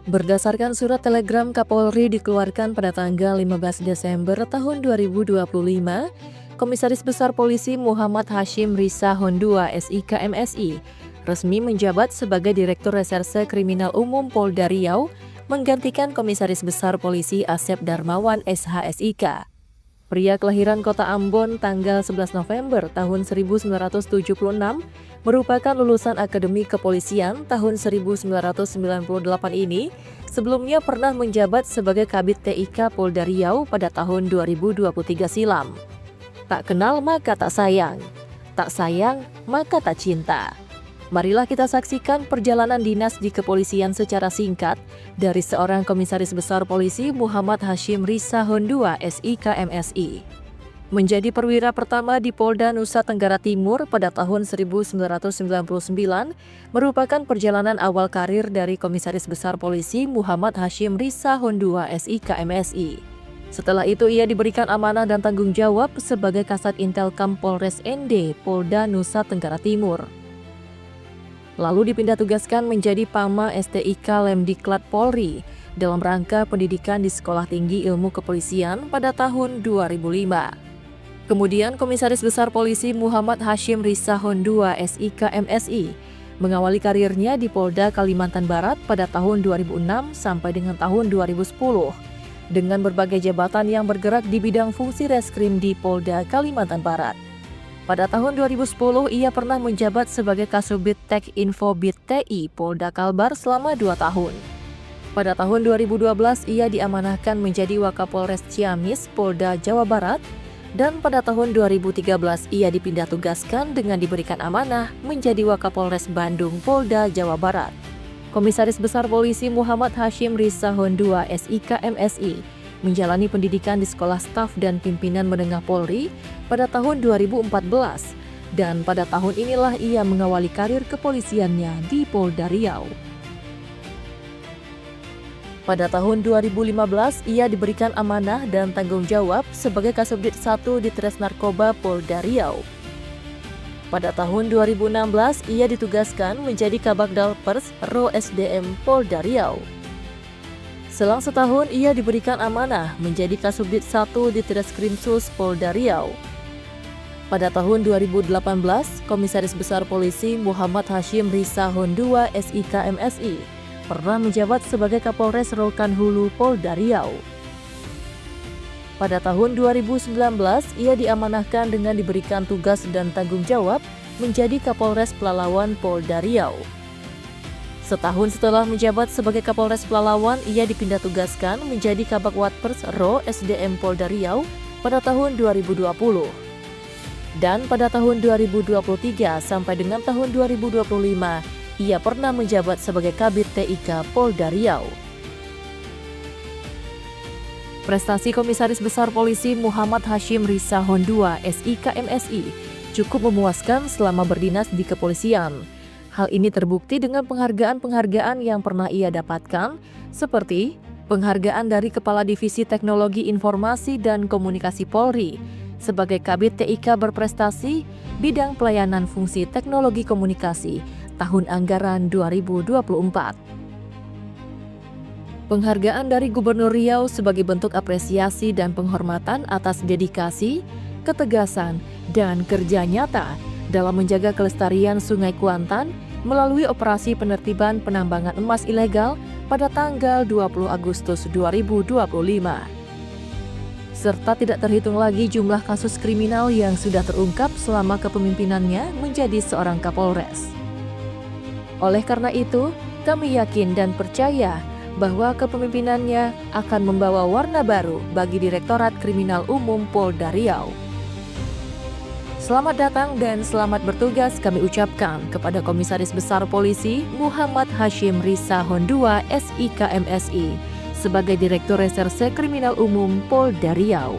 Berdasarkan surat telegram Kapolri dikeluarkan pada tanggal 15 Desember tahun 2025, Komisaris Besar Polisi Muhammad Hashim Risa Hondua SIK MSI resmi menjabat sebagai Direktur Reserse Kriminal Umum Polda Riau menggantikan Komisaris Besar Polisi Asep Darmawan SH.SIK. Pria kelahiran Kota Ambon tanggal 11 November tahun 1976 merupakan lulusan Akademi Kepolisian tahun 1998 ini sebelumnya pernah menjabat sebagai Kabid TIK Polda Riau pada tahun 2023 silam. Tak kenal maka tak sayang maka tak cinta. Marilah kita saksikan perjalanan dinas di kepolisian secara singkat dari seorang Komisaris Besar Polisi Muhammad Hashim Risa Hondua SIK MSI. Menjadi perwira pertama di Polda Nusa Tenggara Timur pada tahun 1999 merupakan perjalanan awal karir dari Komisaris Besar Polisi Muhammad Hashim Risa Hondua SIK MSI. Setelah itu ia diberikan amanah dan tanggung jawab sebagai Kasat Intelkam Polres ND Polda Nusa Tenggara Timur. Lalu dipindah tugaskan menjadi Pama STIK Lemdiklat Polri dalam rangka pendidikan di Sekolah Tinggi Ilmu Kepolisian pada tahun 2005. Kemudian Komisaris Besar Polisi Muhammad Hashim Risa Hondua SIK MSI mengawali karirnya di Polda Kalimantan Barat pada tahun 2006 sampai dengan tahun 2010 dengan berbagai jabatan yang bergerak di bidang fungsi reskrim di Polda Kalimantan Barat. Pada tahun 2010, ia pernah menjabat sebagai Kasubdit Tek Info Bit TI Polda Kalbar selama 2 tahun. Pada tahun 2012, ia diamanahkan menjadi Wakapolres Ciamis, Polda Jawa Barat, dan pada tahun 2013, ia dipindah tugaskan dengan diberikan amanah menjadi Wakapolres Bandung, Polda Jawa Barat. Komisaris Besar Polisi Muhammad Hashim Risa Hondua SIK MSI menjalani pendidikan di Sekolah Staf dan Pimpinan Menengah Polri pada tahun 2014 dan pada tahun inilah ia mengawali karir kepolisiannya di Polda Riau. Pada tahun 2015 ia diberikan amanah dan tanggung jawab sebagai Kasubdit 1 Ditres Narkoba Polda Riau. Pada tahun 2016 ia ditugaskan menjadi Kabagdal Pers Ro SDM Polda Riau. Selang setahun, ia diberikan amanah menjadi Kasubdit 1 Ditreskrimsus Polda Riau. Pada tahun 2018, Komisaris Besar Polisi Muhammad Hashim Risa Hondua SIK MSI pernah menjabat sebagai Kapolres Rokan Hulu Polda Riau. Pada tahun 2019, ia diamanahkan dengan diberikan tugas dan tanggung jawab menjadi Kapolres Pelalawan Polda Riau. Setahun setelah menjabat sebagai Kapolres Pelalawan, ia dipindah tugaskan menjadi Kabag Watpers Ro SDM Polda Riau pada tahun 2020. Dan pada tahun 2023 sampai dengan tahun 2025, ia pernah menjabat sebagai Kabid TIK Polda Riau. Prestasi Komisaris Besar Polisi Muhammad Hashim Risa Hondua SIK MSI cukup memuaskan selama berdinas di kepolisian. Hal ini terbukti dengan penghargaan-penghargaan yang pernah ia dapatkan, seperti penghargaan dari Kepala Divisi Teknologi Informasi dan Komunikasi Polri sebagai Kabid TIK berprestasi bidang pelayanan fungsi teknologi komunikasi tahun anggaran 2024. Penghargaan dari Gubernur Riau sebagai bentuk apresiasi dan penghormatan atas dedikasi, ketegasan, dan kerja nyata dalam menjaga kelestarian Sungai Kuantan melalui operasi penertiban penambangan emas ilegal pada tanggal 20 Agustus 2025. Serta tidak terhitung lagi jumlah kasus kriminal yang sudah terungkap selama kepemimpinannya menjadi seorang Kapolres. Oleh karena itu, kami yakin dan percaya bahwa kepemimpinannya akan membawa warna baru bagi Direktorat Kriminal Umum Polda Riau. Selamat datang dan selamat bertugas kami ucapkan kepada Komisaris Besar Polisi Muhammad Hashim Risa Hondua SIK MSI sebagai Direktur Reserse Kriminal Umum Polda Riau.